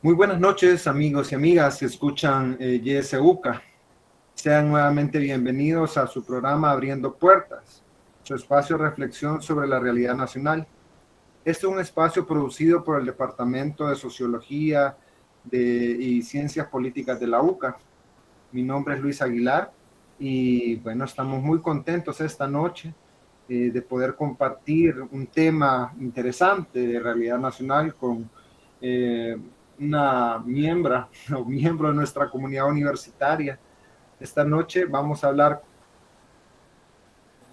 Muy buenas noches, amigos y amigas que escuchan YSUCA. Sean nuevamente bienvenidos a su programa Abriendo Puertas, su espacio de reflexión sobre la realidad nacional. Este es un espacio producido por el Departamento de Sociología y Ciencias Políticas de la UCA. Mi nombre es Luis Aguilar y bueno, estamos muy contentos esta noche de poder compartir un tema interesante de realidad nacional con una miembro de nuestra comunidad universitaria. Esta noche vamos a hablar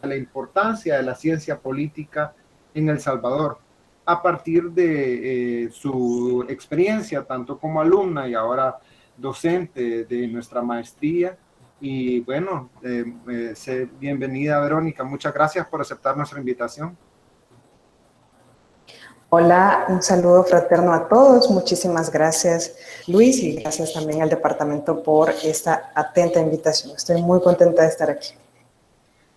de la importancia de la ciencia política en El Salvador, a partir de su experiencia, tanto como alumna y ahora docente de nuestra maestría. Y bueno, bienvenida Verónica, muchas gracias por aceptar nuestra invitación. Hola, un saludo fraterno a todos. Muchísimas gracias, Luis, y gracias también al departamento por esta atenta invitación. Estoy muy contenta de estar aquí.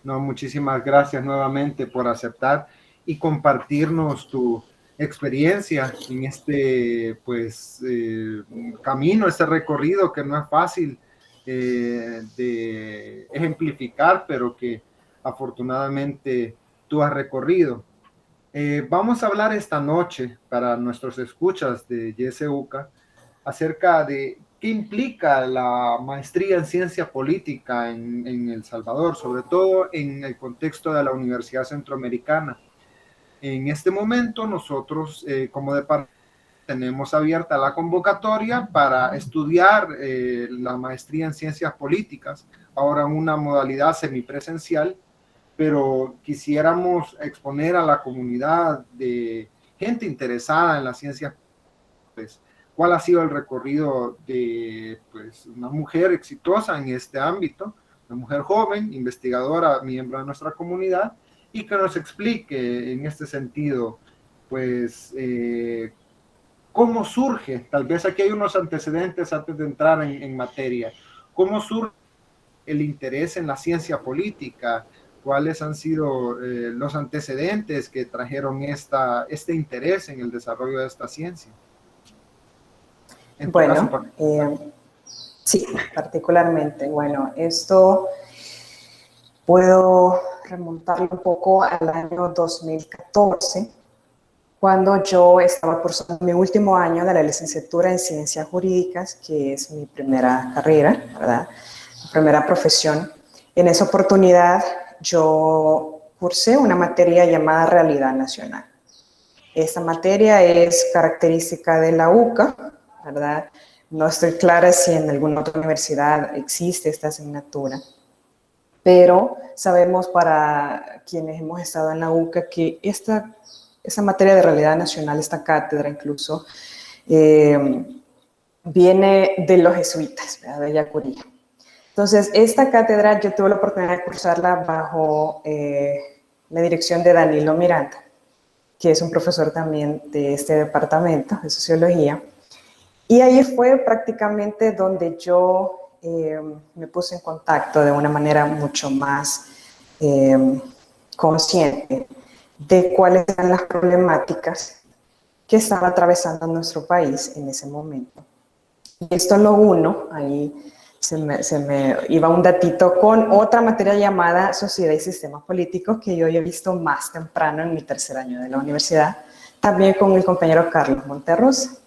No, muchísimas gracias nuevamente por aceptar y compartirnos tu experiencia en este camino, este recorrido que no es fácil de ejemplificar, pero que afortunadamente tú has recorrido. Vamos a hablar esta noche para nuestros escuchas de YSUCA acerca de qué implica la maestría en ciencia política en El Salvador, sobre todo en el contexto de la Universidad Centroamericana. En este momento nosotros como departamento tenemos abierta la convocatoria para estudiar la maestría en ciencias políticas, ahora en una modalidad semipresencial, pero quisiéramos exponer a la comunidad de gente interesada en las ciencias, pues, cuál ha sido el recorrido de una mujer exitosa en este ámbito, una mujer joven, investigadora, miembro de nuestra comunidad, y que nos explique en este sentido, cómo surge, tal vez aquí hay unos antecedentes antes de entrar en materia, cómo surge el interés en la ciencia política, cuáles han sido los antecedentes que trajeron este interés en el desarrollo de esta ciencia. Bueno, sí, particularmente. Bueno, esto puedo remontarlo un poco al año 2014, cuando yo estaba cursando mi último año de la licenciatura en Ciencias Jurídicas, que es mi primera carrera, ¿verdad? Mi primera profesión. En esa oportunidad yo cursé una materia llamada Realidad Nacional. Esta materia es característica de la UCA, ¿verdad? No estoy clara si en alguna otra universidad existe esta asignatura, pero sabemos para quienes hemos estado en la UCA que esa materia de realidad nacional, esta cátedra incluso, viene de los jesuitas, ¿verdad? De Yacurí. Entonces, esta cátedra yo tuve la oportunidad de cursarla bajo la dirección de Danilo Miranda, que es un profesor también de este departamento de sociología. Y ahí fue prácticamente donde yo me puse en contacto de una manera mucho más consciente de cuáles eran las problemáticas que estaba atravesando nuestro país en ese momento. Y esto lo uno, ahí se me iba un datito con otra materia llamada Sociedad y Sistemas Políticos, que yo he visto más temprano en mi tercer año de la universidad, también con mi compañero Carlos Monterrosa.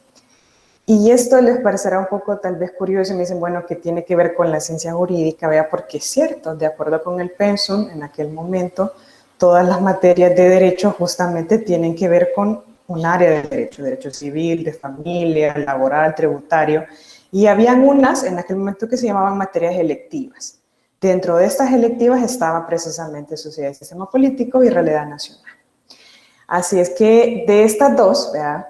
Y esto les parecerá un poco tal vez curioso y me dicen, bueno, ¿qué tiene que ver con la ciencia jurídica? Vea, porque es cierto, de acuerdo con el pensum, en aquel momento, todas las materias de derecho justamente tienen que ver con un área de derecho civil, de familia, laboral, tributario, y habían unas en aquel momento que se llamaban materias electivas. Dentro de estas electivas estaba precisamente Sociedad y Sistema Político y Realidad Nacional. Así es que de estas dos, ¿verdad?,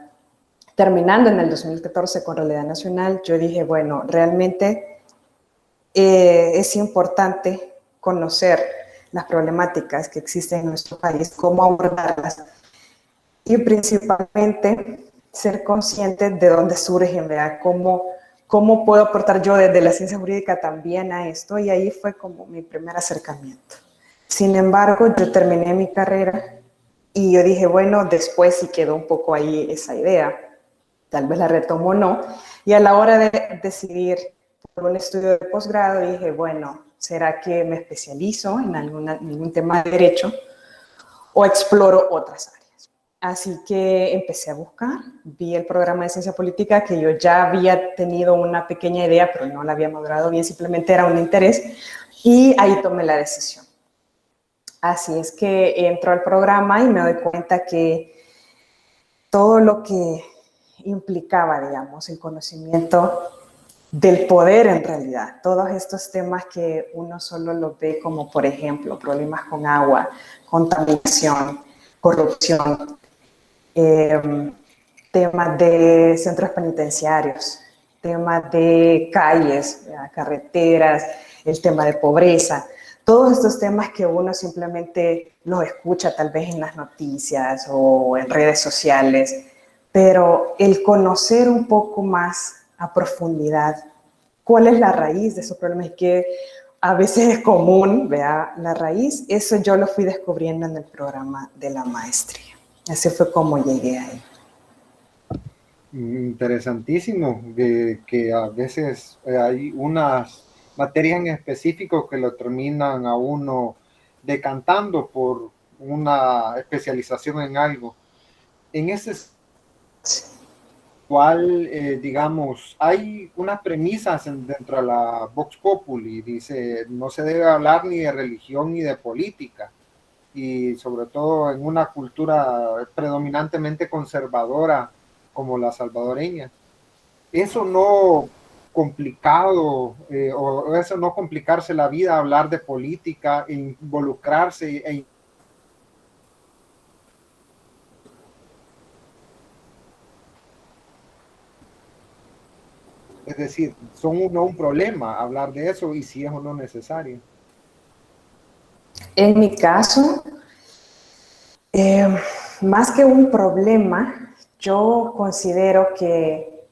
terminando en el 2014 con Realidad Nacional, yo dije, bueno, realmente es importante conocer las problemáticas que existen en nuestro país, cómo abordarlas y principalmente ser conscientes de dónde surgen, ¿verdad? Cómo puedo aportar yo desde la ciencia jurídica también a esto, y ahí fue como mi primer acercamiento. Sin embargo, yo terminé mi carrera y yo dije, bueno, después sí quedó un poco ahí esa idea, tal vez la retomo o no, Y a la hora de decidir por un estudio de posgrado, dije, bueno, ¿será que me especializo en algún tema de derecho o exploro otras áreas? Así que empecé a buscar, vi el programa de ciencia política, que yo ya había tenido una pequeña idea, pero no la había madurado bien, simplemente era un interés, y ahí tomé la decisión. Así es que entro al programa y me doy cuenta que todo lo que implicaba, digamos, el conocimiento del poder en realidad, todos estos temas que uno solo lo ve como, por ejemplo, problemas con agua, contaminación, corrupción, temas de centros penitenciarios, temas de calles, carreteras, el tema de pobreza, todos estos temas que uno simplemente los escucha tal vez en las noticias o en redes sociales, pero el conocer un poco más a profundidad cuál es la raíz de esos problemas, que a veces es común, vea, la raíz, eso yo lo fui descubriendo en el programa de la maestría. Así fue como llegué ahí. Interesantísimo, que a veces hay unas materias en específico que lo terminan a uno decantando por una especialización en algo. En ese cual, digamos, hay unas premisas dentro de la Vox Populi, dice, no se debe hablar ni de religión ni de política, y sobre todo en una cultura predominantemente conservadora como la salvadoreña. Eso no complicado, o eso no complicarse la vida, hablar de política, e involucrarse es decir, son no un problema hablar de eso y si es o no necesario. En mi caso, más que un problema, yo considero que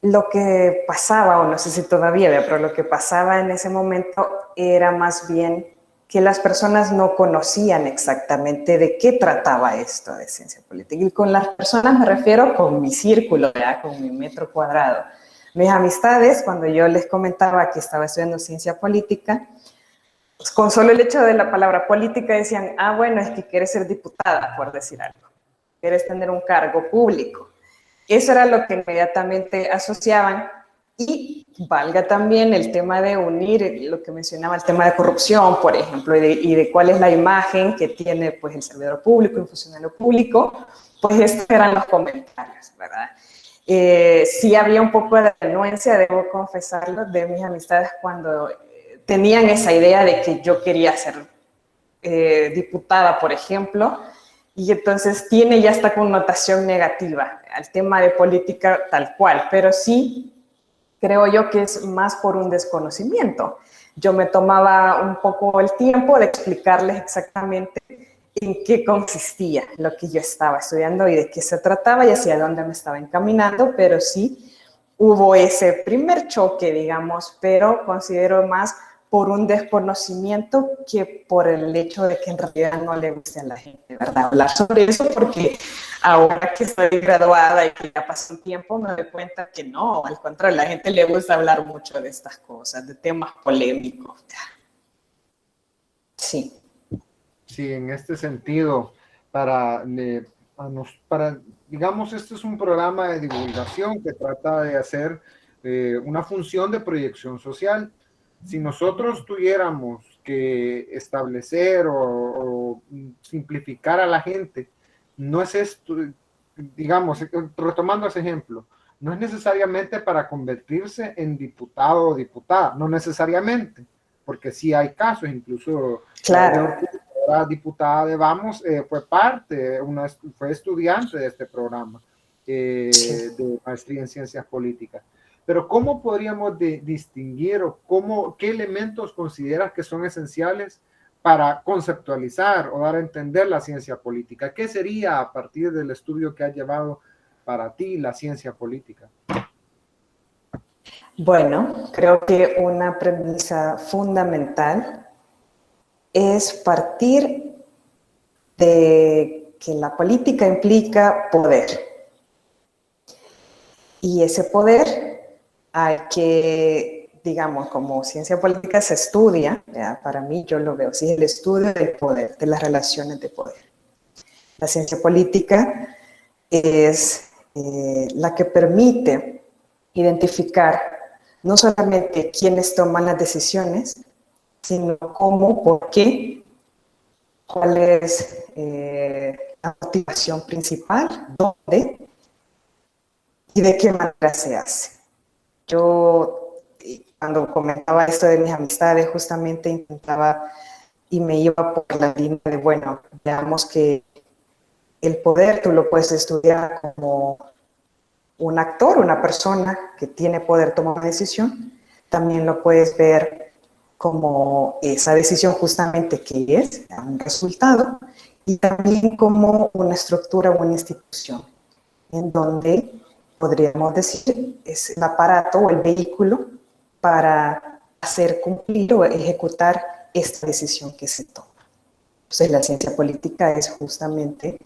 lo que pasaba, o no sé si todavía, pero lo que pasaba en ese momento era más bien que las personas no conocían exactamente de qué trataba esto de ciencia política. Y con las personas me refiero con mi círculo, ¿verdad? Con mi metro cuadrado. Mis amistades, cuando yo les comentaba que estaba estudiando ciencia política, pues con solo el hecho de la palabra política decían, ah, bueno, es que quieres ser diputada, por decir algo. Quieres tener un cargo público. Eso era lo que inmediatamente asociaban. Y valga también el tema de unir lo que mencionaba, el tema de corrupción, por ejemplo, y de cuál es la imagen que tiene pues, el servidor público, el funcionario público, pues estos eran los comentarios, ¿verdad? Sí había un poco de renuencia, debo confesarlo, de mis amistades cuando tenían esa idea de que yo quería ser diputada, por ejemplo, y entonces tiene ya esta connotación negativa al tema de política tal cual, pero sí creo yo que es más por un desconocimiento. Yo me tomaba un poco el tiempo de explicarles exactamente en qué consistía lo que yo estaba estudiando y de qué se trataba y hacia dónde me estaba encaminando, pero sí hubo ese primer choque, digamos, pero considero más por un desconocimiento que por el hecho de que en realidad no le guste a la gente, ¿verdad? Hablar sobre eso, porque ahora que estoy graduada y que ya pasó un tiempo, me doy cuenta que no, al contrario, a la gente le gusta hablar mucho de estas cosas, de temas polémicos. Sí. Sí, en este sentido, para, digamos, este es un programa de divulgación que trata de hacer una función de proyección social. Si nosotros tuviéramos que establecer o simplificar a la gente, no es esto, digamos, retomando ese ejemplo, no es necesariamente para convertirse en diputado o diputada, no necesariamente, porque sí hay casos, incluso Claro. la diputada de Vamos fue fue estudiante de este programa de maestría en ciencias políticas. Pero ¿cómo podríamos distinguir o qué elementos consideras que son esenciales para conceptualizar o dar a entender la ciencia política? ¿Qué sería a partir del estudio que has llevado para ti la ciencia política? Bueno, creo que una premisa fundamental es partir de que la política implica poder. Y ese poder hay que, digamos, como ciencia política se estudia, ¿ya? Para mí yo lo veo así, el estudio del poder, de las relaciones de poder. La ciencia política es la que permite identificar no solamente quiénes toman las decisiones, sino cómo, por qué, cuál es la motivación principal, dónde y de qué manera se hace. Yo, cuando comentaba esto de mis amistades, justamente intentaba y me iba por la línea de, bueno, veamos que el poder tú lo puedes estudiar como un actor, una persona que tiene poder tomar una decisión, también lo puedes ver como esa decisión justamente que es un resultado, y también como una estructura o una institución, en donde podríamos decir es el aparato o el vehículo para hacer cumplir o ejecutar esta decisión que se toma. Entonces la ciencia política es justamente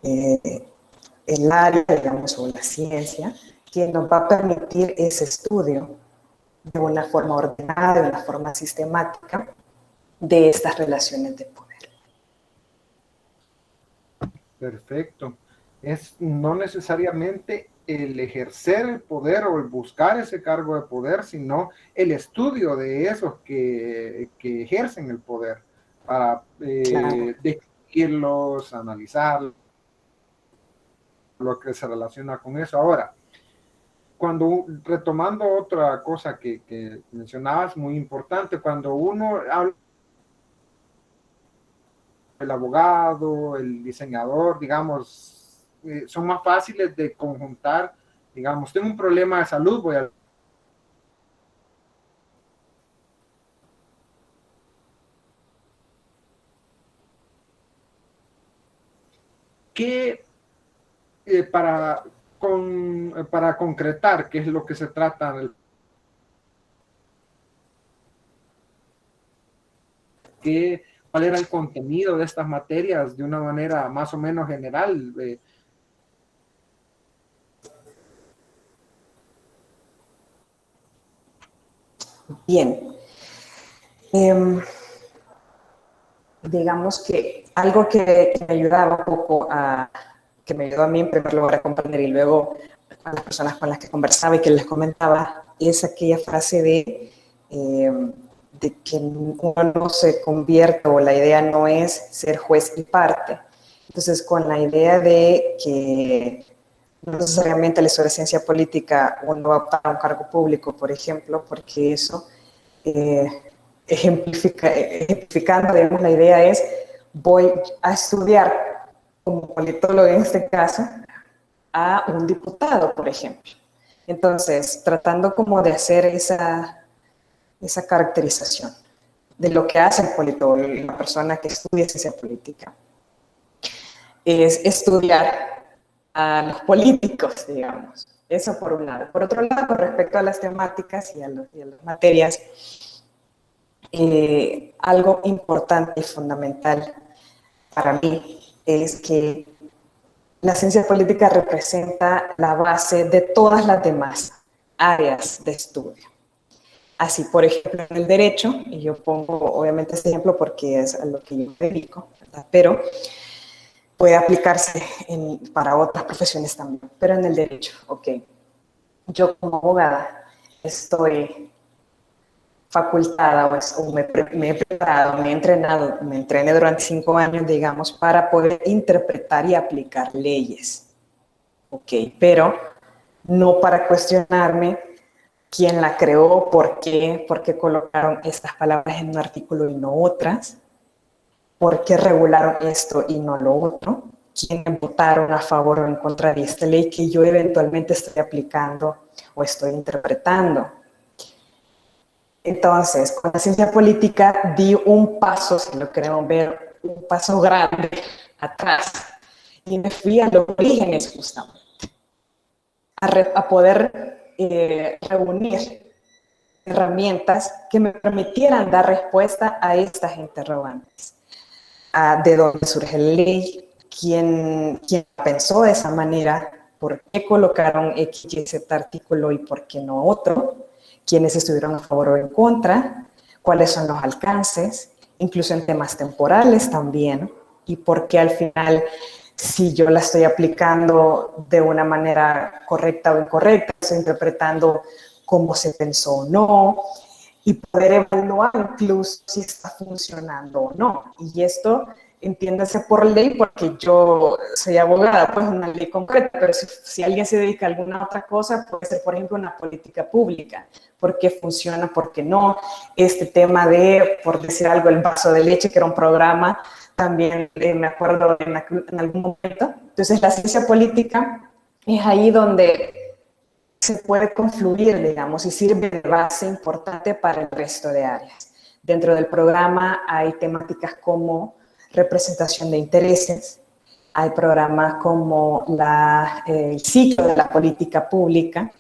el área, digamos, o la ciencia, que nos va a permitir ese estudio de una forma ordenada, de una forma sistemática, de estas relaciones de poder. Perfecto. Es no necesariamente el ejercer el poder o el buscar ese cargo de poder, sino el estudio de esos que ejercen el poder para Claro. describirlos, analizar lo que se relaciona con eso. Ahora, cuando retomando otra cosa que mencionabas, muy importante, cuando uno habla el abogado, el diseñador, digamos, son más fáciles de conjuntar. Digamos, tengo un problema de salud, voy a... ¿Qué para concretar qué es lo que se trata? ¿Cuál era el contenido de estas materias de una manera más o menos general? Bien. Digamos que algo que me ayudaba un poco que me ayudó a mí en primer lugar a comprender y luego a las personas con las que conversaba y que les comentaba, es aquella frase de que uno no se convierta o la idea no es ser juez y parte. Entonces, con la idea de que no necesariamente la ciencia política uno va para un cargo público, por ejemplo, porque eso ejemplificando, digamos, la idea es, voy a estudiar como politólogo en este caso a un diputado, por ejemplo. Entonces, tratando como de hacer esa caracterización de lo que hace el politólogo, la persona que estudia ciencia política, es estudiar a los políticos, digamos. Eso por un lado. Por otro lado, con respecto a las temáticas y a las materias, algo importante y fundamental para mí es que la ciencia política representa la base de todas las demás áreas de estudio. Así, por ejemplo, en el derecho, y yo pongo obviamente este ejemplo porque es a lo que yo me dedico, ¿verdad? Pero puede aplicarse para otras profesiones también, pero en el derecho, ok. Yo como abogada estoy facultada o me he preparado, me he entrenado, me entrené durante 5 años, digamos, para poder interpretar y aplicar leyes. Ok, pero no para cuestionarme quién la creó, por qué colocaron estas palabras en un artículo y no otras, por qué regularon esto y no lo otro, quiénes votaron a favor o en contra de esta ley que yo eventualmente estoy aplicando o estoy interpretando. Entonces, con la ciencia política di un paso, si lo queremos ver, un paso grande atrás y me fui a los orígenes justamente, a poder reunir herramientas que me permitieran dar respuesta a estas interrogantes. ¿De dónde surge la ley? ¿Quién pensó de esa manera? por qué colocaron X y Z artículo y por qué no otro, quiénes estuvieron a favor o en contra, cuáles son los alcances, incluso en temas temporales también, y por qué al final, si yo la estoy aplicando de una manera correcta o incorrecta, estoy interpretando cómo se pensó o no, y poder evaluar incluso si está funcionando o no. Y esto, entiéndase por ley, porque yo soy abogada, pues una ley concreta, pero si alguien se dedica a alguna otra cosa, puede ser, por ejemplo, una política pública, por qué funciona, por qué no. Este tema de, por decir algo, el vaso de leche, que era un programa, también me acuerdo en algún momento. Entonces, la ciencia política es ahí donde se puede confluir, digamos, y sirve de base importante para el resto de áreas. Dentro del programa hay temáticas como representación de intereses, hay programas como el ciclo de la política pública,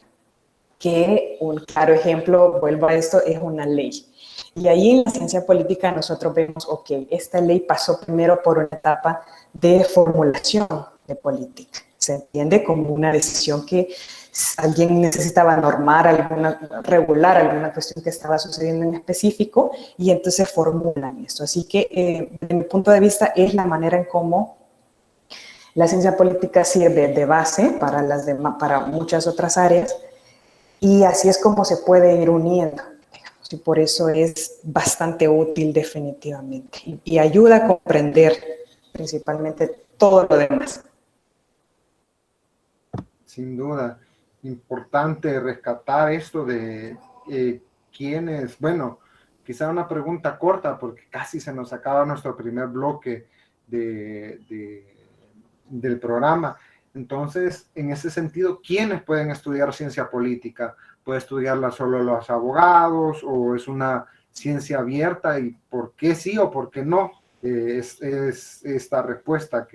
que un claro ejemplo, vuelvo a esto, es una ley. Y ahí en la ciencia política nosotros vemos, ok, esta ley pasó primero por una etapa de formulación de política. Se entiende como una decisión que alguien necesitaba regular alguna cuestión que estaba sucediendo en específico y entonces formulan esto. Así que, desde mi punto de vista, es la manera en cómo la ciencia política sirve de base para muchas otras áreas y así es como se puede ir uniendo. Y por eso es bastante útil definitivamente y ayuda a comprender principalmente todo lo demás. Sin duda, importante rescatar esto de quiénes, bueno, quizá una pregunta corta porque casi se nos acaba nuestro primer bloque del programa. Entonces, en ese sentido, ¿quiénes pueden estudiar ciencia política? ¿Puede estudiarla solo los abogados o es una ciencia abierta? ¿Y por qué sí o por qué no? Es esta respuesta,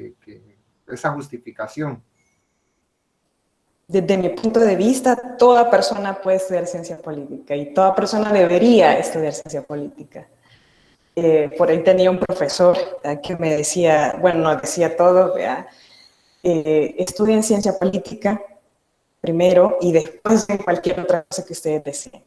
esa justificación. Desde mi punto de vista, toda persona puede estudiar ciencia política y toda persona debería estudiar ciencia política. Por ahí tenía un profesor que me decía, bueno, no decía todo, estudien ciencia política primero y después de cualquier otra cosa que ustedes deseen.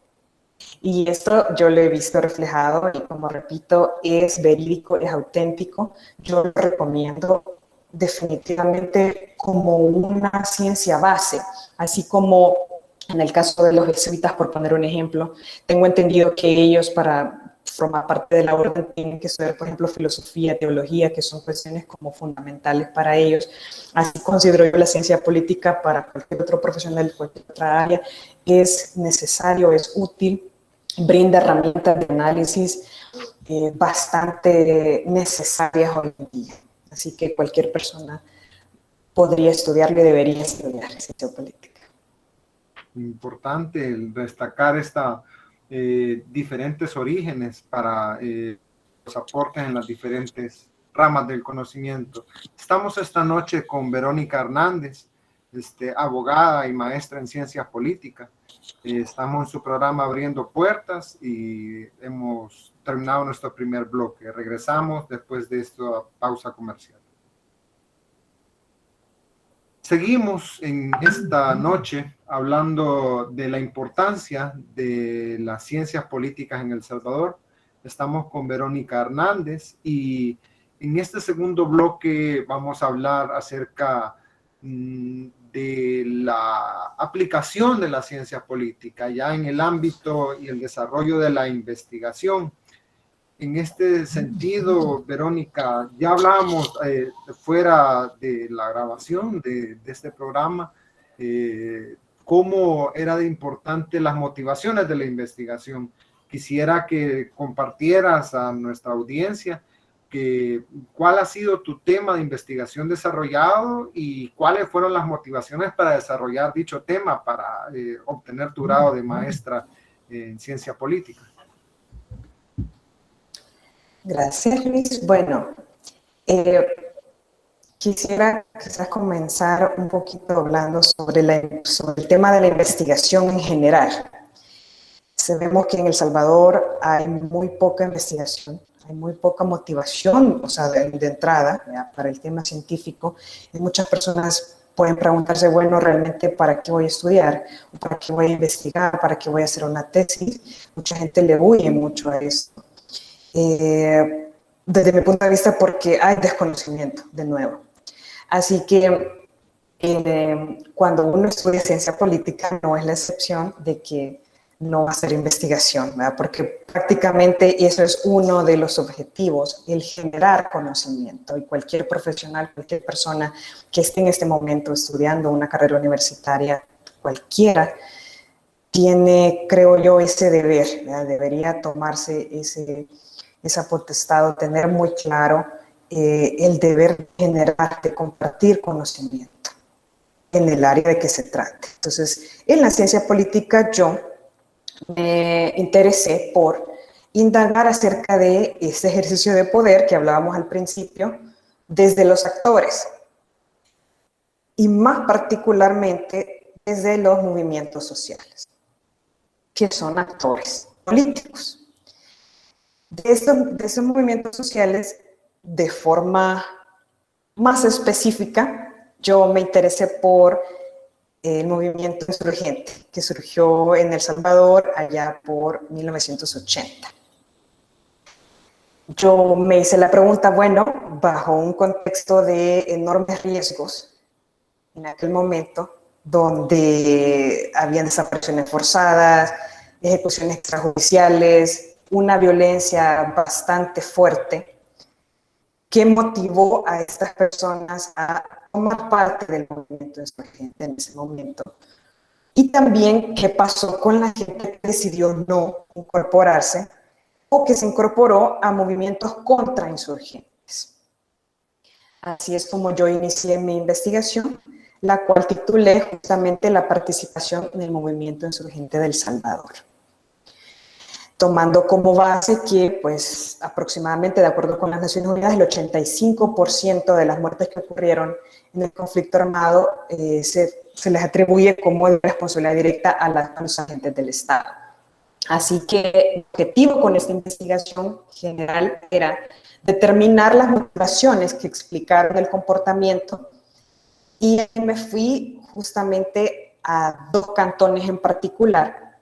Y esto yo lo he visto reflejado y como repito, es verídico, es auténtico. Yo lo recomiendo definitivamente como una ciencia base, así como en el caso de los jesuitas, por poner un ejemplo, tengo entendido que ellos para formar parte de la orden tienen que estudiar, por ejemplo, filosofía, teología, que son cuestiones como fundamentales para ellos. Así considero yo la ciencia política para cualquier otro profesional de cualquier otra área, es necesario, es útil, brinda herramientas de análisis bastante necesarias hoy en día. Así que cualquier persona podría estudiarlo y debería estudiar ciencia política. Importante destacar diferentes orígenes para los aportes en las diferentes ramas del conocimiento. Estamos esta noche con Verónica Hernández, abogada y maestra en ciencias políticas. Estamos en su programa Abriendo Puertas y hemos terminado nuestro primer bloque. Regresamos después de esta pausa comercial. Seguimos en esta noche hablando de la importancia de las ciencias políticas en El Salvador. Estamos con Verónica Hernández y en este segundo bloque vamos a hablar acerca de la aplicación de la ciencia política ya en el ámbito y el desarrollo de la investigación. En este sentido, Verónica, ya hablábamos fuera de la grabación de este programa, cómo era de importante las motivaciones de la investigación. Quisiera que compartieras a nuestra audiencia cuál ha sido tu tema de investigación desarrollado y cuáles fueron las motivaciones para desarrollar dicho tema, para obtener tu grado de maestra en ciencia política. Gracias, Luis. Bueno, quisiera quizás comenzar un poquito hablando sobre el tema de la investigación en general. Sabemos que en El Salvador hay muy poca investigación, hay muy poca motivación, o sea, de entrada, ¿ya? Para el tema científico. Hay muchas personas pueden preguntarse, bueno, realmente, ¿para qué voy a estudiar? ¿Para qué voy a investigar? ¿Para qué voy a hacer una tesis? Mucha gente le huye mucho a esto. Desde mi punto de vista, porque hay desconocimiento, de nuevo. Así que cuando uno estudia ciencia política, no es la excepción de que no va a hacer investigación, ¿verdad? Porque prácticamente eso es uno de los objetivos, el generar conocimiento. Y cualquier profesional, cualquier persona que esté en este momento estudiando una carrera universitaria, cualquiera, tiene, creo yo, ese deber, ¿verdad? Debería tomarse esa potestad, tener muy claro el deber de generar, de compartir conocimiento en el área de que se trate. Entonces, en la ciencia política yo me interesé por indagar acerca de ese ejercicio de poder que hablábamos al principio, desde los actores, y más particularmente desde los movimientos sociales, que son actores políticos. De esos movimientos sociales, de forma más específica, yo me interesé por el movimiento insurgente que surgió en El Salvador allá por 1980. Yo me hice la pregunta, bueno, bajo un contexto de enormes riesgos en aquel momento, donde habían desapariciones forzadas, ejecuciones extrajudiciales, una violencia bastante fuerte, ¿qué motivó a estas personas a tomar parte del movimiento insurgente en ese momento? Y también, ¿qué pasó con la gente que decidió no incorporarse o que se incorporó a movimientos contrainsurgentes? Así es como yo inicié mi investigación, la cual titulé justamente La participación en el movimiento insurgente de El Salvador, tomando como base que, pues, aproximadamente, de acuerdo con las Naciones Unidas, el 85% de las muertes que ocurrieron en el conflicto armado se les atribuye como responsabilidad directa a los agentes del Estado. Así que el objetivo con esta investigación general era determinar las motivaciones que explicaron el comportamiento, y me fui justamente a dos cantones en particular,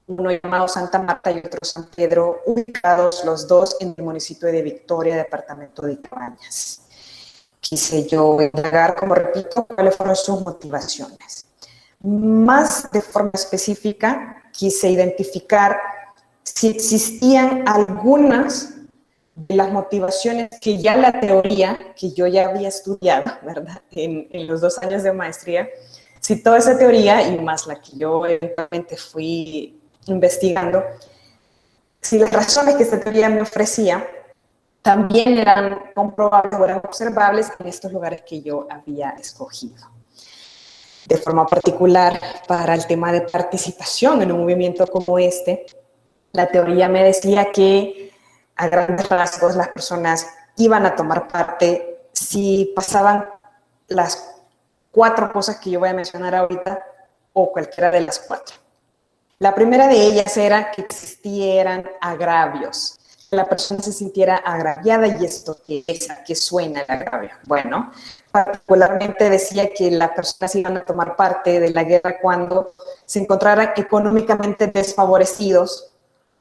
uno llamado Santa Marta y otro San Pedro, ubicados los dos en el municipio de Victoria, departamento de Cabañas. Quise yo indagar, como repito, cuáles fueron sus motivaciones. Más de forma específica, quise identificar si existían algunas de las motivaciones que ya la teoría, que yo ya había estudiado, ¿verdad?, en los 2 años de maestría, si toda esa teoría, y más la que yo eventualmente fui investigando, si las razones que esta teoría me ofrecía también eran comprobables o eran observables en estos lugares que yo había escogido. De forma particular, para el tema de participación en un movimiento como este, la teoría me decía que a grandes rasgos las personas iban a tomar parte si pasaban las 4 cosas que yo voy a mencionar ahorita, o cualquiera de las 4. La primera de ellas era que existieran agravios, que la persona se sintiera agraviada. ¿Y esto qué es? ¿A qué suena el agravio? Bueno, particularmente decía que las personas iban a tomar parte de la guerra cuando se encontraran económicamente desfavorecidos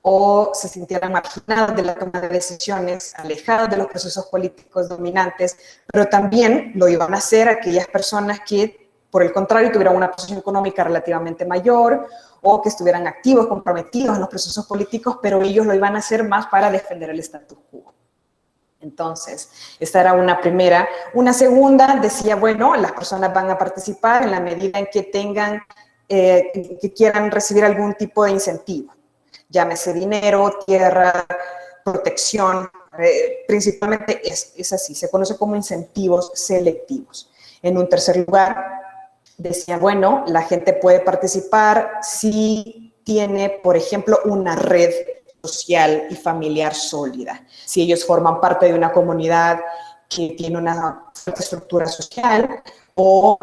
o se sintieran marginados de la toma de decisiones, alejados de los procesos políticos dominantes, pero también lo iban a hacer aquellas personas que, por el contrario, tuvieran una posición económica relativamente mayor o que estuvieran activos, comprometidos en los procesos políticos, pero ellos lo iban a hacer más para defender el status quo. Entonces, esta era una primera. Una segunda decía, bueno, las personas van a participar en la medida en que tengan, que quieran recibir algún tipo de incentivo. Llámese dinero, tierra, protección, principalmente es así, se conoce como incentivos selectivos. En un tercer lugar, decía, bueno, la gente puede participar si tiene, por ejemplo, una red social y familiar sólida. Si ellos forman parte de una comunidad que tiene una fuerte estructura social o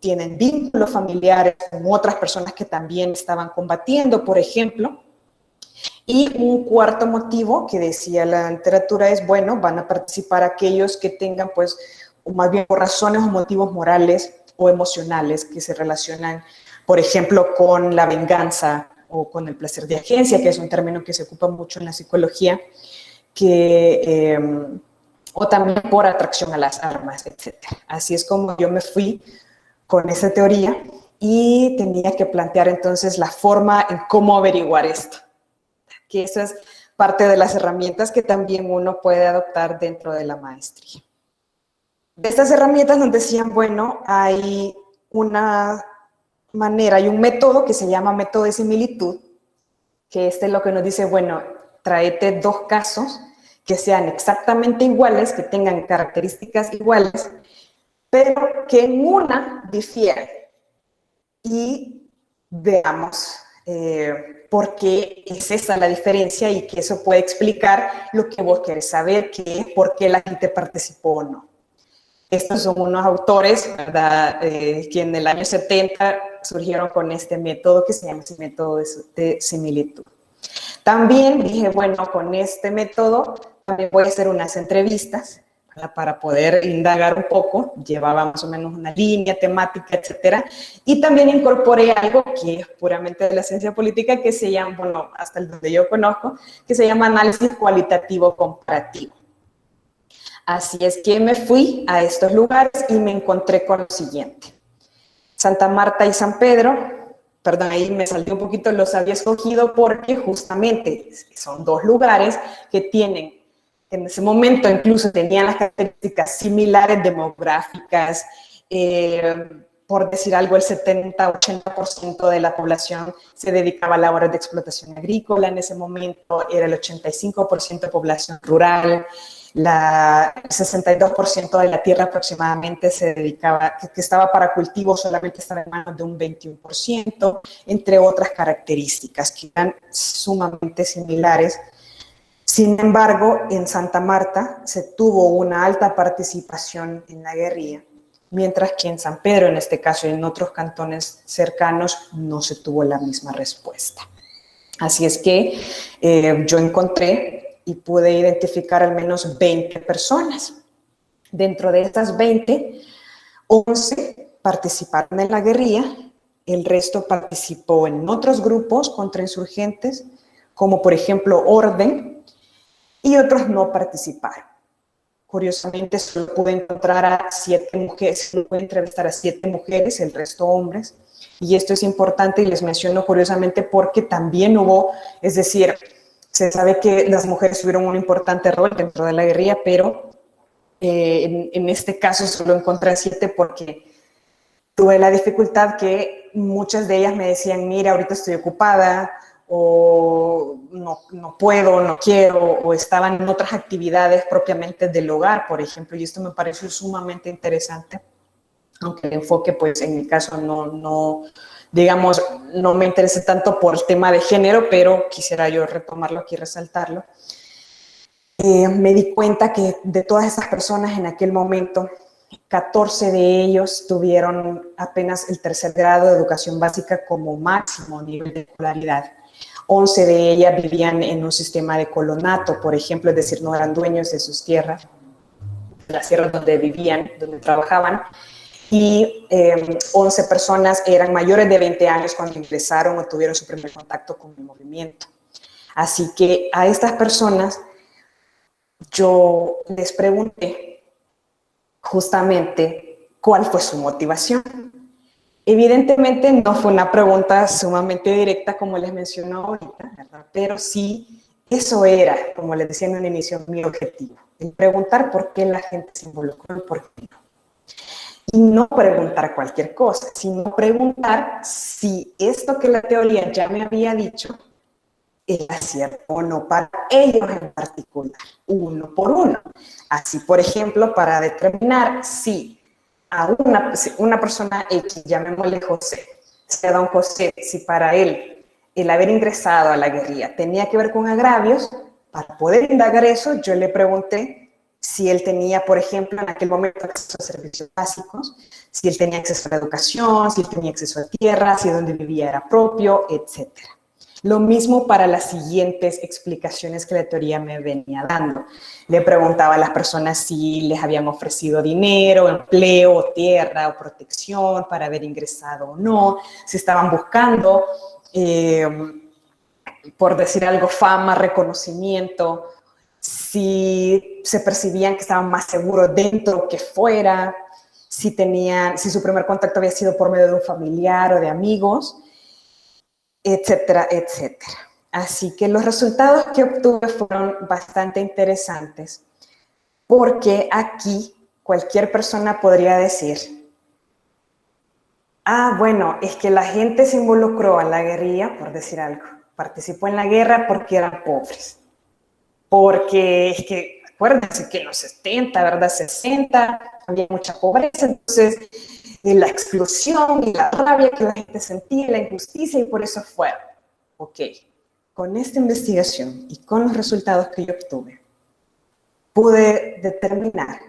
tienen vínculos familiares con otras personas que también estaban combatiendo, por ejemplo. Y un cuarto motivo que decía la literatura es, bueno, van a participar aquellos que tengan pues o más bien por razones o motivos morales o emocionales que se relacionan, por ejemplo, con la venganza o con el placer de agencia, que es un término que se ocupa mucho en la psicología, o también por atracción a las armas, etc. Así es como yo me fui con esa teoría y tenía que plantear entonces la forma en cómo averiguar esto, que eso es parte de las herramientas que también uno puede adoptar dentro de la maestría. De estas herramientas nos decían, bueno, hay una manera, hay un método que se llama método de similitud, que este es lo que nos dice, bueno, tráete dos casos que sean exactamente iguales, que tengan características iguales, pero que en una difieren. Y veamos por qué es esa la diferencia y que eso puede explicar lo que vos querés saber, que es por qué la gente participó o no. Estos son unos autores, ¿verdad?, que en el año 70 surgieron con este método que se llama el método de similitud. También dije, bueno, con este método también voy a hacer unas entrevistas para poder indagar un poco. Llevaba más o menos una línea temática, etcétera. Y también incorporé algo que es puramente de la ciencia política, que se llama, bueno, hasta el donde yo conozco, que se llama análisis cualitativo comparativo. Así es que me fui a estos lugares y me encontré con lo siguiente. Santa Marta y San Pedro, perdón, ahí me salté un poquito, los había escogido porque justamente son dos lugares que tienen, en ese momento incluso tenían las características similares demográficas, por decir algo, el 70-80% de la población se dedicaba a labores de explotación agrícola, en ese momento era el 85% de población rural, el 62% de la tierra aproximadamente se dedicaba, que estaba para cultivo, solamente estaba en manos de un 21%, entre otras características que eran sumamente similares. Sin embargo, en Santa Marta se tuvo una alta participación en la guerrilla, mientras que en San Pedro, en este caso, y en otros cantones cercanos, no se tuvo la misma respuesta. Así es que yo encontré y pude identificar al menos 20 personas. Dentro de estas 20, 11 participaron en la guerrilla, el resto participó en otros grupos contrainsurgentes, como por ejemplo Orden, y otros no participaron. Curiosamente, solo pude encontrar a 7 mujeres, solo pude entrevistar a 7 mujeres, el resto hombres, y esto es importante y les menciono curiosamente porque también hubo, es decir, se sabe que las mujeres tuvieron un importante rol dentro de la guerrilla, pero en este caso solo encontré 7 porque tuve la dificultad que muchas de ellas me decían, mira, ahorita estoy ocupada, o no puedo, no quiero, o estaban en otras actividades propiamente del hogar, por ejemplo, y esto me pareció sumamente interesante, aunque el enfoque, pues, en mi caso digamos, no me interesa tanto por el tema de género, pero quisiera yo retomarlo aquí y resaltarlo. Me di cuenta que de todas esas personas en aquel momento, 14 de ellos tuvieron apenas el 3er grado de educación básica como máximo nivel de escolaridad. 11 de ellas vivían en un sistema de colonato, por ejemplo, es decir, no eran dueños de sus tierras, de las tierras donde vivían, donde trabajaban, y 11 personas eran mayores de 20 años cuando ingresaron o tuvieron su primer contacto con el movimiento. Así que a estas personas yo les pregunté justamente cuál fue su motivación. Evidentemente no fue una pregunta sumamente directa como les menciono ahorita, ¿verdad? Pero sí, eso era, como les decía en un inicio, mi objetivo, el preguntar por qué la gente se involucró y por qué no. Y no preguntar cualquier cosa, sino preguntar si esto que la teoría ya me había dicho era cierto o no para ellos en particular, uno por uno. Así, por ejemplo, para determinar si a una persona X, llamémosle José, sea don José, si para él el haber ingresado a la guerrilla tenía que ver con agravios, para poder indagar eso, yo le pregunté si él tenía, por ejemplo, en aquel momento acceso a servicios básicos, si él tenía acceso a la educación, si él tenía acceso a tierra, si donde vivía era propio, etc. Lo mismo para las siguientes explicaciones que la teoría me venía dando. Le preguntaba a las personas si les habían ofrecido dinero, empleo, tierra o protección para haber ingresado o no, si estaban buscando, por decir algo, fama, reconocimiento, si se percibían que estaban más seguros dentro que fuera, si su primer contacto había sido por medio de un familiar o de amigos, etcétera, etcétera. Así que los resultados que obtuve fueron bastante interesantes, porque aquí cualquier persona podría decir, bueno, es que la gente se involucró en la guerrilla, por decir algo, participó en la guerra porque eran pobres, porque es que, acuérdense que en los 70, ¿verdad? 60, había mucha pobreza, entonces la exclusión y la rabia que la gente sentía, la injusticia, y por eso fueron. Ok, con esta investigación y con los resultados que yo obtuve, pude determinar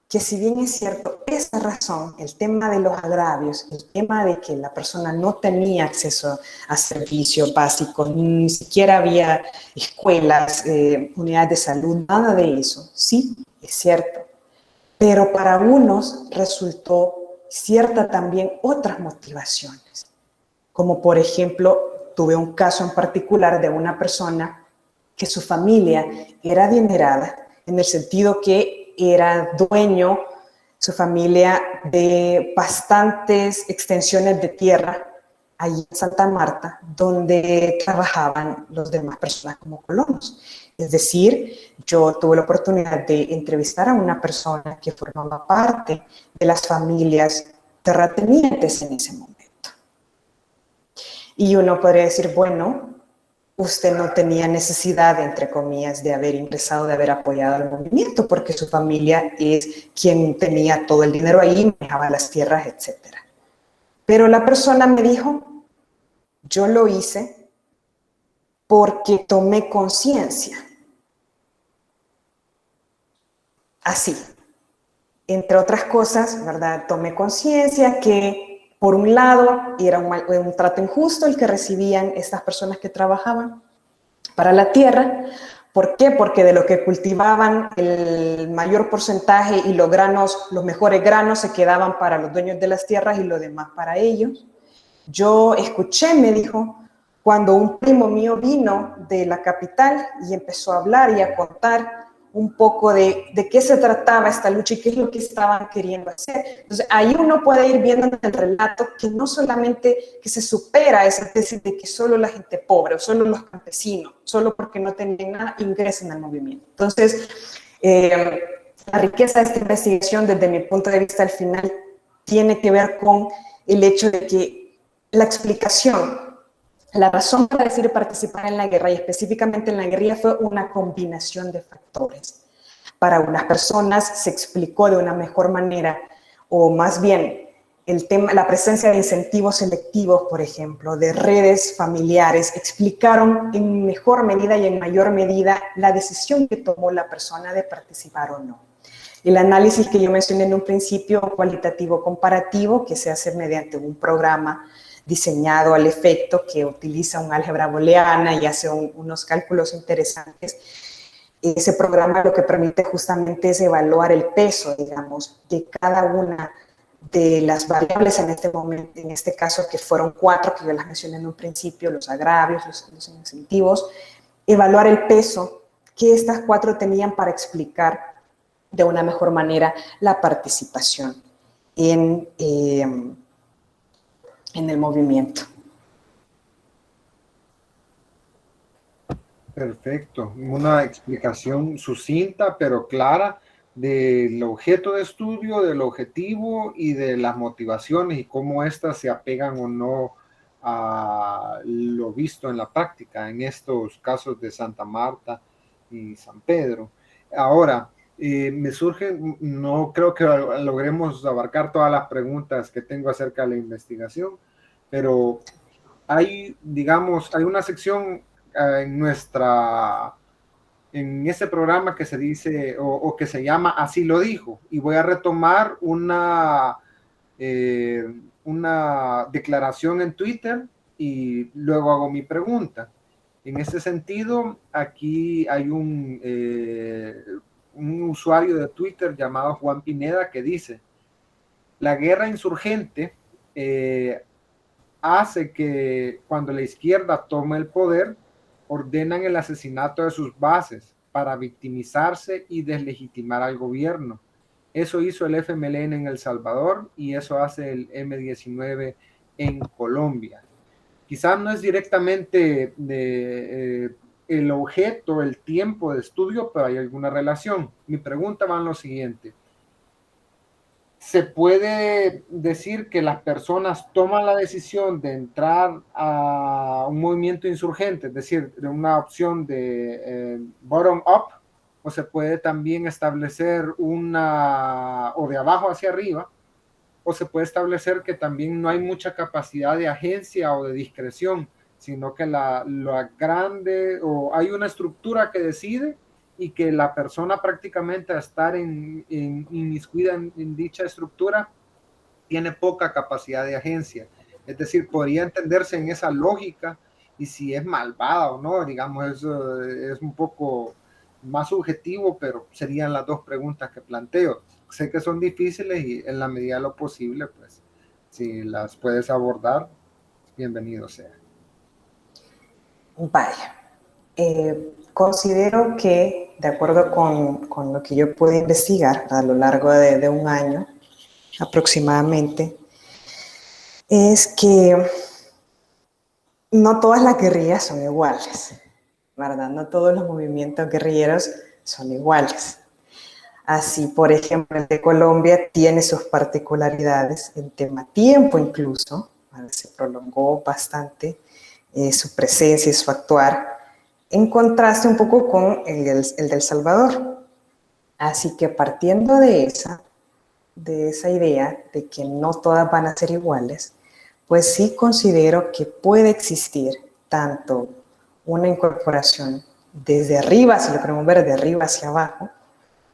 que si bien es cierto, esa razón, el tema de los agravios, el tema de que la persona no tenía acceso a servicios básicos, ni siquiera había escuelas, unidades de salud, nada de eso, sí, es cierto. Pero para unos resultó cierta también otras motivaciones, como por ejemplo, tuve un caso en particular de una persona que su familia era adinerada, en el sentido que era dueño, su familia, de bastantes extensiones de tierra allí en Santa Marta, donde trabajaban los demás personas como colonos. Es decir, yo tuve la oportunidad de entrevistar a una persona que formaba parte de las familias terratenientes en ese momento. Y uno podría decir, bueno, usted no tenía necesidad, entre comillas, de haber ingresado, de haber apoyado al movimiento, porque su familia es quien tenía todo el dinero ahí, manejaba las tierras, etc. Pero la persona me dijo, yo lo hice porque tomé conciencia. Así, entre otras cosas, ¿verdad? Tomé conciencia que, por un lado, era un trato injusto el que recibían estas personas que trabajaban para la tierra. ¿Por qué? Porque de lo que cultivaban, el mayor porcentaje y los mejores granos se quedaban para los dueños de las tierras y lo demás para ellos. Yo escuché, me dijo, cuando un primo mío vino de la capital y empezó a hablar y a contar un poco de qué se trataba esta lucha y qué es lo que estaban queriendo hacer. Entonces, ahí uno puede ir viendo en el relato que no solamente que se supera esa tesis de que solo la gente pobre o solo los campesinos, solo porque no tenían nada, ingresan al movimiento. Entonces, la riqueza de esta investigación, desde mi punto de vista al final, tiene que ver con el hecho de que la explicación, la razón para decidir participar en la guerra, y específicamente en la guerrilla, fue una combinación de factores. Para unas personas se explicó de una mejor manera, o más bien la presencia de incentivos selectivos, por ejemplo, de redes familiares, explicaron en mejor medida y en mayor medida la decisión que tomó la persona de participar o no. El análisis que yo mencioné en un principio, cualitativo comparativo, que se hace mediante un programa diseñado al efecto, que utiliza un álgebra booleana y hace unos cálculos interesantes. Ese programa lo que permite justamente es evaluar el peso, digamos, de cada una de las variables en este momento, en este caso que fueron 4, que yo las mencioné en un principio, los agravios, los incentivos, evaluar el peso que estas 4 tenían para explicar de una mejor manera la participación en el movimiento. Perfecto, una explicación sucinta pero clara del objeto de estudio, del objetivo y de las motivaciones y cómo éstas se apegan o no a lo visto en la práctica en estos casos de Santa Marta y San Pedro. Ahora, me surge, no creo que logremos abarcar todas las preguntas que tengo acerca de la investigación, pero hay, digamos, hay una sección en ese programa que se dice o que se llama Así lo dijo, y voy a retomar una declaración en Twitter y luego hago mi pregunta. En ese sentido, aquí hay un usuario de Twitter llamado Juan Pineda que dice: la guerra insurgente hace que cuando la izquierda toma el poder, ordenan el asesinato de sus bases para victimizarse y deslegitimar al gobierno. Eso hizo el FMLN en El Salvador y eso hace el M-19 en Colombia. Quizás no es directamente el objeto, el tiempo de estudio, pero hay alguna relación. Mi pregunta va en lo siguiente: ¿se puede decir que las personas toman la decisión de entrar a un movimiento insurgente, es decir, de una opción de bottom-up, o se puede también establecer una, o de abajo hacia arriba, o se puede establecer que también no hay mucha capacidad de agencia o de discreción, sino que la grande, o hay una estructura que decide y que la persona prácticamente a estar inmiscuida en dicha estructura tiene poca capacidad de agencia? Es decir, podría entenderse en esa lógica, y si es malvada o no, digamos, eso es un poco más subjetivo, pero serían las dos preguntas que planteo. Sé que son difíciles y en la medida de lo posible, pues, si las puedes abordar, bienvenido sea. Vaya, considero que, de acuerdo con lo que yo pude investigar a lo largo de un año aproximadamente, es que no todas las guerrillas son iguales, ¿verdad? No todos los movimientos guerrilleros son iguales. Así, por ejemplo, el de Colombia tiene sus particularidades en tema tiempo incluso, ¿vale? Se prolongó bastante su presencia y su actuar, en contraste un poco con el de El Salvador. Así que partiendo de esa idea de que no todas van a ser iguales, pues sí considero que puede existir tanto una incorporación desde arriba, si lo queremos ver de arriba hacia abajo,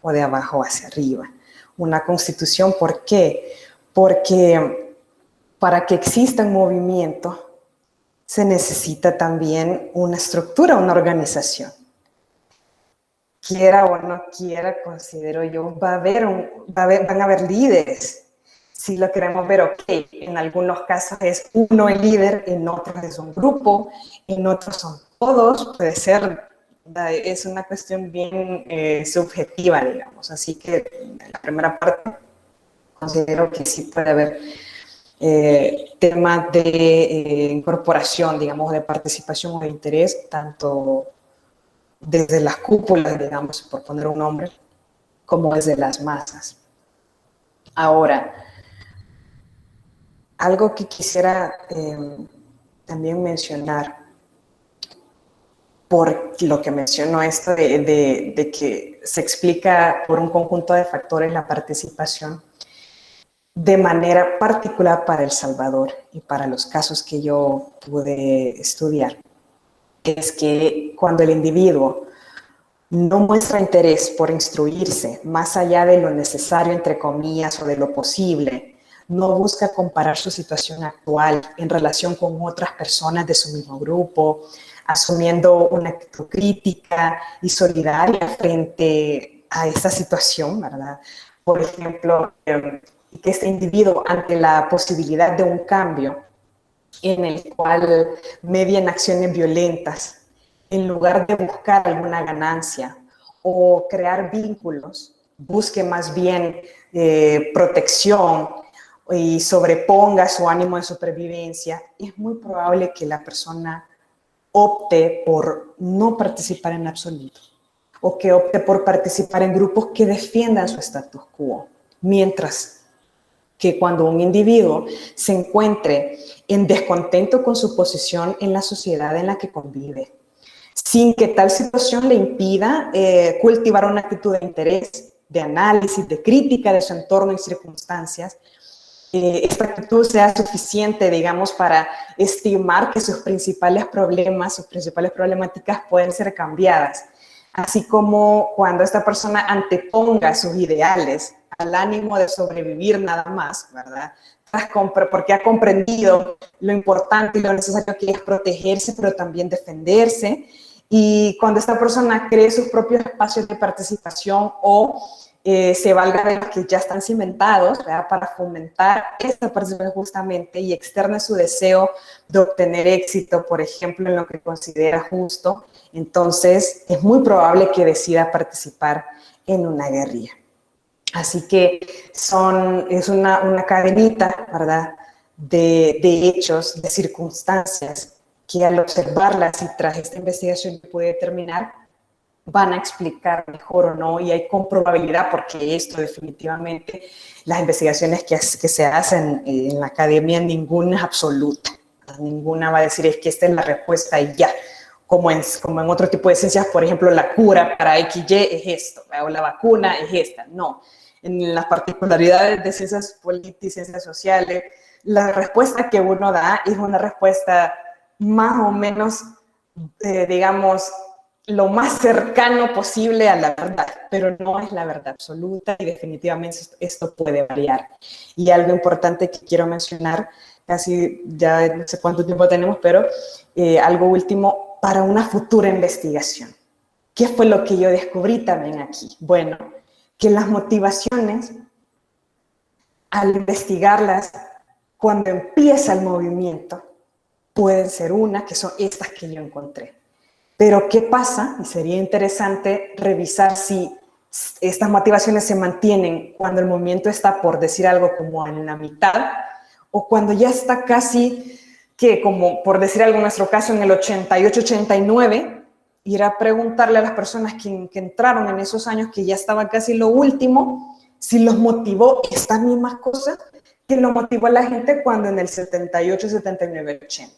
o de abajo hacia arriba. Una constitución, ¿por qué? Porque para que exista un movimiento se necesita también una estructura, una organización. Quiera o no quiera, considero yo, van a haber líderes. Si lo queremos ver, ok, en algunos casos es uno el líder, en otros es un grupo, en otros son todos, puede ser, es una cuestión bien subjetiva, digamos. Así que en la primera parte considero que sí puede haber temas de incorporación, digamos, de participación o de interés, tanto desde las cúpulas, digamos, por poner un nombre, como desde las masas. Ahora, algo que quisiera también mencionar, por lo que menciono esto de que se explica por un conjunto de factores la participación, de manera particular para El Salvador y para los casos que yo pude estudiar, es que cuando el individuo no muestra interés por instruirse más allá de lo necesario, entre comillas, o de lo posible, no busca comparar su situación actual en relación con otras personas de su mismo grupo, asumiendo una actitud crítica y solidaria frente a esta situación, ¿verdad? Por ejemplo, que este individuo, ante la posibilidad de un cambio en el cual median acciones violentas, en lugar de buscar alguna ganancia o crear vínculos, busque más bien protección y sobreponga su ánimo de supervivencia, es muy probable que la persona opte por no participar en absoluto o que opte por participar en grupos que defiendan su status quo, mientras que cuando un individuo se encuentre en descontento con su posición en la sociedad en la que convive, sin que tal situación le impida cultivar una actitud de interés, de análisis, de crítica de su entorno y circunstancias, esta actitud sea suficiente, digamos, para estimar que sus principales problemas, sus principales problemáticas pueden ser cambiadas. Así como cuando esta persona anteponga sus ideales al ánimo de sobrevivir nada más, ¿verdad? porque ha comprendido lo importante y lo necesario que es protegerse, pero también defenderse. Y cuando esta persona cree sus propios espacios de participación o se valga de los que ya están cimentados, ¿verdad? Para fomentar esta participación justamente y externe su deseo de obtener éxito, por ejemplo, en lo que considera justo, entonces es muy probable que decida participar en una guerrilla. Así que es una cadenita, ¿verdad?, de hechos, de circunstancias, que al observarlas y tras esta investigación puede determinar van a explicar mejor o no, y hay comprobabilidad, porque esto definitivamente, las investigaciones que se hacen en la academia, ninguna es absoluta, ninguna va a decir es que esta es la respuesta y ya, como en otro tipo de ciencias, por ejemplo, la cura para XY es esto, o la vacuna es esta, no. En las particularidades de ciencias políticas y ciencias sociales, la respuesta que uno da es una respuesta más o menos, digamos, lo más cercano posible a la verdad, pero no es la verdad absoluta y definitivamente esto puede variar. Y algo importante que quiero mencionar, casi ya no sé cuánto tiempo tenemos, pero algo último para una futura investigación. ¿Qué fue lo que yo descubrí también aquí? Bueno, que las motivaciones, al investigarlas, cuando empieza el movimiento, pueden ser una, que son estas que yo encontré. Pero ¿qué pasa? Y sería interesante revisar si estas motivaciones se mantienen cuando el movimiento está, por decir algo, como en la mitad, o cuando ya está casi, que como por decir algo en nuestro caso, en el 88-89, ir a preguntarle a las personas que entraron en esos años, que ya estaba casi lo último, si los motivó estas mismas cosas que lo motivó a la gente cuando en el 78, 79, 80.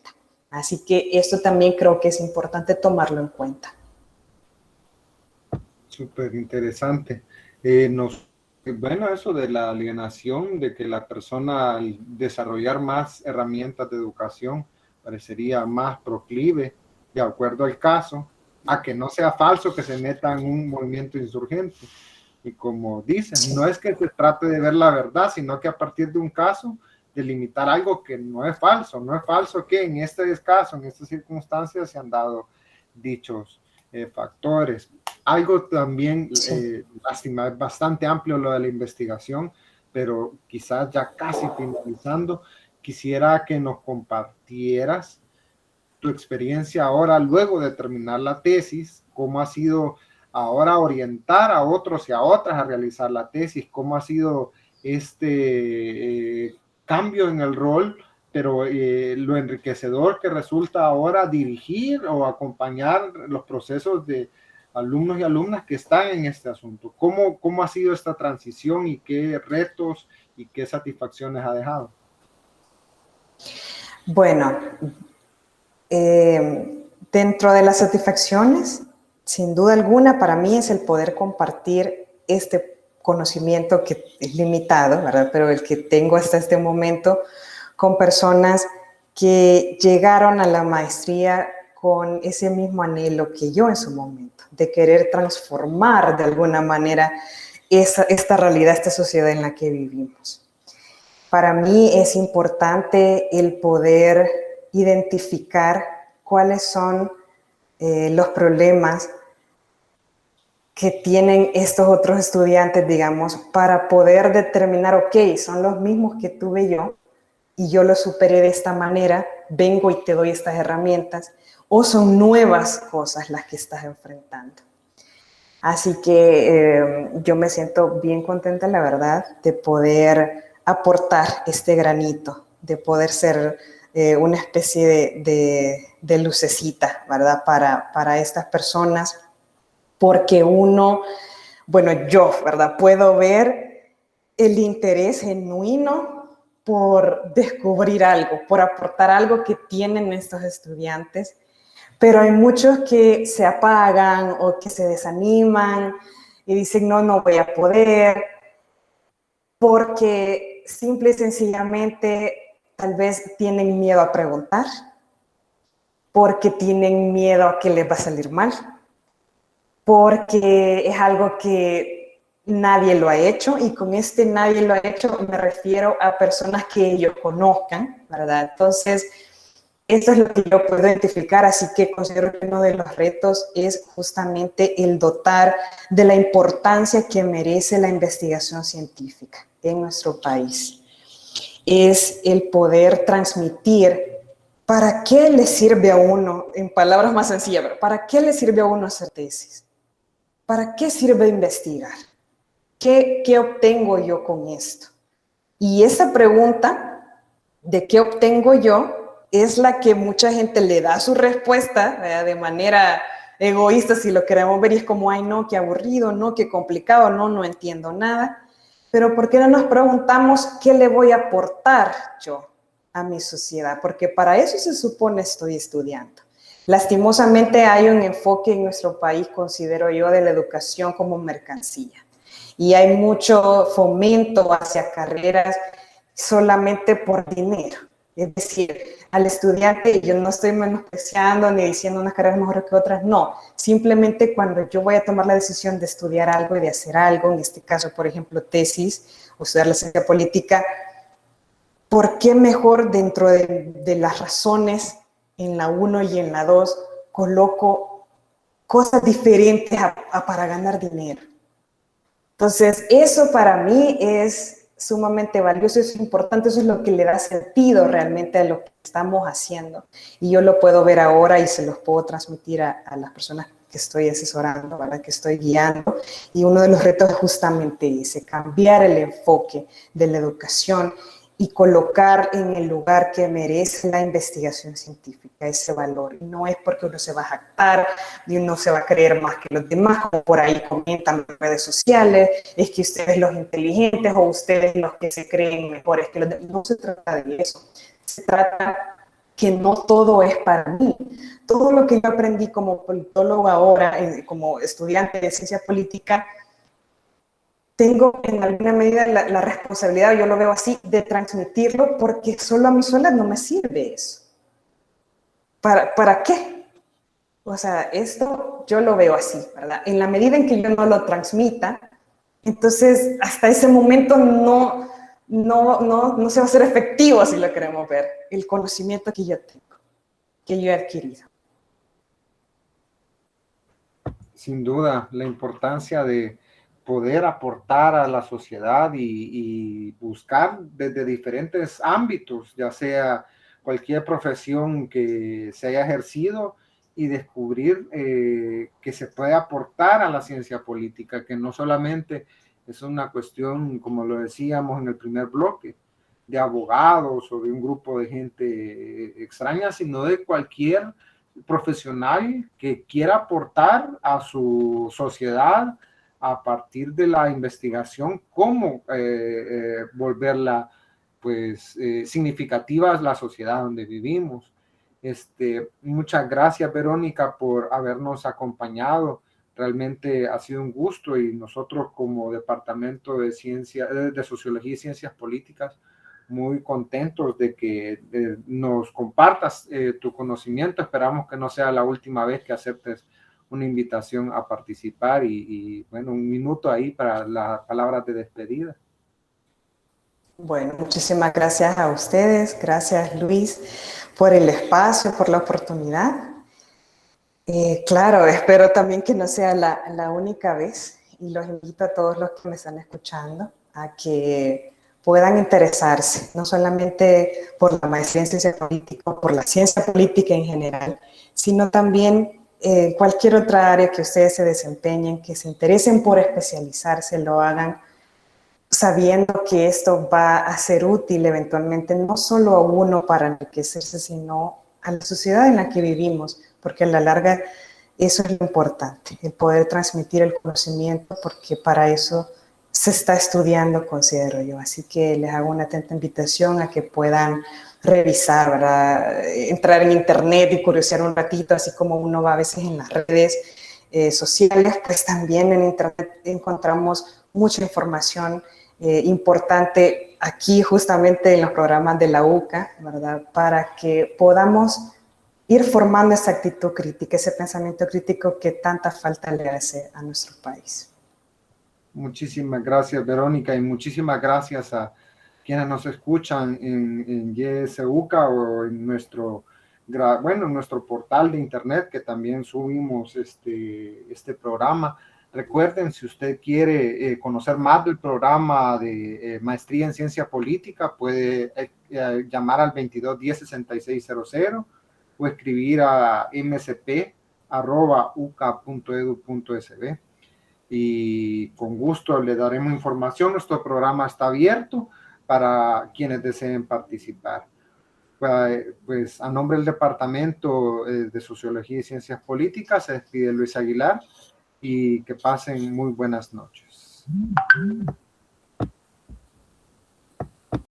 Así que esto también creo que es importante tomarlo en cuenta. Súper interesante. Bueno, eso de la alienación, de que la persona al desarrollar más herramientas de educación parecería más proclive, de acuerdo al caso, a que no sea falso que se meta en un movimiento insurgente. Y como dicen, no es que se trate de ver la verdad, sino que a partir de un caso, delimitar algo que no es falso. No es falso que en este caso, en estas circunstancias, se han dado dichos factores. Algo también, lástima, es bastante amplio lo de la investigación, pero quizás ya casi finalizando, quisiera que nos compartieras tu experiencia ahora, luego de terminar la tesis, cómo ha sido ahora orientar a otros y a otras a realizar la tesis, cómo ha sido este cambio en el rol, pero lo enriquecedor que resulta ahora dirigir o acompañar los procesos de alumnos y alumnas que están en este asunto. ¿Cómo ha sido esta transición y qué retos y qué satisfacciones ha dejado? Bueno, dentro de las satisfacciones, sin duda alguna, para mí es el poder compartir este conocimiento que es limitado, ¿verdad? Pero el que tengo hasta este momento con personas que llegaron a la maestría con ese mismo anhelo que yo en su momento, de querer transformar de alguna manera esta realidad, esta sociedad en la que vivimos. Para mí es importante el poder identificar cuáles son los problemas que tienen estos otros estudiantes, digamos, para poder determinar, ok, son los mismos que tuve yo y yo los superé de esta manera, vengo y te doy estas herramientas, o son nuevas cosas las que estás enfrentando. Así que yo me siento bien contenta, la verdad, de poder aportar este granito, de poder ser una especie de lucecita, ¿verdad? Para estas personas, porque uno, bueno, yo, ¿verdad? Puedo ver el interés genuino por descubrir algo, por aportar algo que tienen estos estudiantes, pero hay muchos que se apagan o que se desaniman y dicen, no voy a poder, porque simple y sencillamente tal vez tienen miedo a preguntar, porque tienen miedo a que les va a salir mal, porque es algo que nadie lo ha hecho, y con este nadie lo ha hecho me refiero a personas que ellos conozcan, ¿verdad? Entonces, esto es lo que yo puedo identificar, así que considero que uno de los retos es justamente el dotar de la importancia que merece la investigación científica en nuestro país. Es el poder transmitir para qué le sirve a uno, en palabras más sencillas, ¿para qué le sirve a uno hacer tesis? ¿Para qué sirve investigar? ¿Qué obtengo yo con esto? Y esa pregunta de qué obtengo yo es la que mucha gente le da su respuesta, ¿verdad?, de manera egoísta, si lo queremos ver, y es como, ay, no, qué aburrido, no, qué complicado, no, no entiendo nada. Pero ¿por qué no nos preguntamos qué le voy a aportar yo a mi sociedad? Porque para eso se supone estoy estudiando. Lastimosamente hay un enfoque en nuestro país, considero yo, de la educación como mercancía. Y hay mucho fomento hacia carreras solamente por dinero. Es decir, al estudiante, yo no estoy menospreciando ni diciendo unas carreras mejores que otras, no. Simplemente cuando yo voy a tomar la decisión de estudiar algo y de hacer algo, en este caso, por ejemplo, tesis, o estudiar la ciencia política, ¿por qué mejor dentro de las razones en la 1 y en la 2 coloco cosas diferentes para ganar dinero? Entonces, eso para mí es sumamente valioso, es importante, eso es lo que le da sentido realmente a lo que estamos haciendo. Y yo lo puedo ver ahora y se los puedo transmitir a las personas que estoy asesorando, ¿verdad?, que estoy guiando. Y uno de los retos es justamente ese, cambiar el enfoque de la educación y colocar en el lugar que merece la investigación científica ese valor. Y no es porque uno se va a jactar y uno se va a creer más que los demás, como por ahí comentan en redes sociales, es que ustedes los inteligentes o ustedes los que se creen mejores que los demás. No se trata de eso. Se trata que no todo es para mí. Todo lo que yo aprendí como politólogo ahora, como estudiante de ciencia política, tengo en alguna medida la responsabilidad, yo lo veo así, de transmitirlo, porque solo a mí sola no me sirve eso. ¿Para qué? O sea, esto yo lo veo así, ¿verdad? En la medida en que yo no lo transmita, entonces hasta ese momento no se va a hacer efectivo, si lo queremos ver, el conocimiento que yo tengo, que yo he adquirido. Sin duda, la importancia de poder aportar a la sociedad y buscar desde diferentes ámbitos, ya sea cualquier profesión que se haya ejercido, y descubrir que se puede aportar a la ciencia política, que no solamente es una cuestión, como lo decíamos en el primer bloque, de abogados o de un grupo de gente extraña, sino de cualquier profesional que quiera aportar a su sociedad a partir de la investigación, cómo volverla pues significativa la sociedad donde vivimos. Muchas gracias, Verónica, por habernos acompañado. Realmente ha sido un gusto, y nosotros como Departamento de de Sociología y Ciencias Políticas, muy contentos de que nos compartas tu conocimiento. Esperamos que no sea la última vez que aceptes una invitación a participar, y bueno, un minuto ahí para las palabras de despedida. Bueno, muchísimas gracias a ustedes, gracias Luis por el espacio, por la oportunidad. Claro, espero también que no sea la única vez, y los invito a todos los que me están escuchando a que puedan interesarse, no solamente por la maestría en ciencia política, por la ciencia política en general, sino también cualquier otra área que ustedes se desempeñen, que se interesen por especializarse, lo hagan sabiendo que esto va a ser útil eventualmente, no solo a uno para enriquecerse, sino a la sociedad en la que vivimos, porque a la larga eso es lo importante, el poder transmitir el conocimiento, porque para eso se está estudiando, considero yo. Así que les hago una atenta invitación a que puedan revisar, ¿verdad?, entrar en internet y curiosear un ratito, así como uno va a veces en las redes sociales, pues también en internet encontramos mucha información importante aquí justamente en los programas de la UCA, ¿verdad?, para que podamos ir formando esa actitud crítica, ese pensamiento crítico que tanta falta le hace a nuestro país. Muchísimas gracias, Verónica, y muchísimas gracias a quienes nos escuchan en YSUCA o en nuestro portal de internet, que también subimos este programa. Recuerden, si usted quiere conocer más del programa de Maestría en Ciencia Política, puede llamar al 2210-6600 o escribir a msp@uca.edu.sb. Y con gusto le daremos información. Nuestro programa está abierto para quienes deseen participar. Pues a nombre del Departamento de Sociología y Ciencias Políticas se despide Luis Aguilar y que pasen muy buenas noches.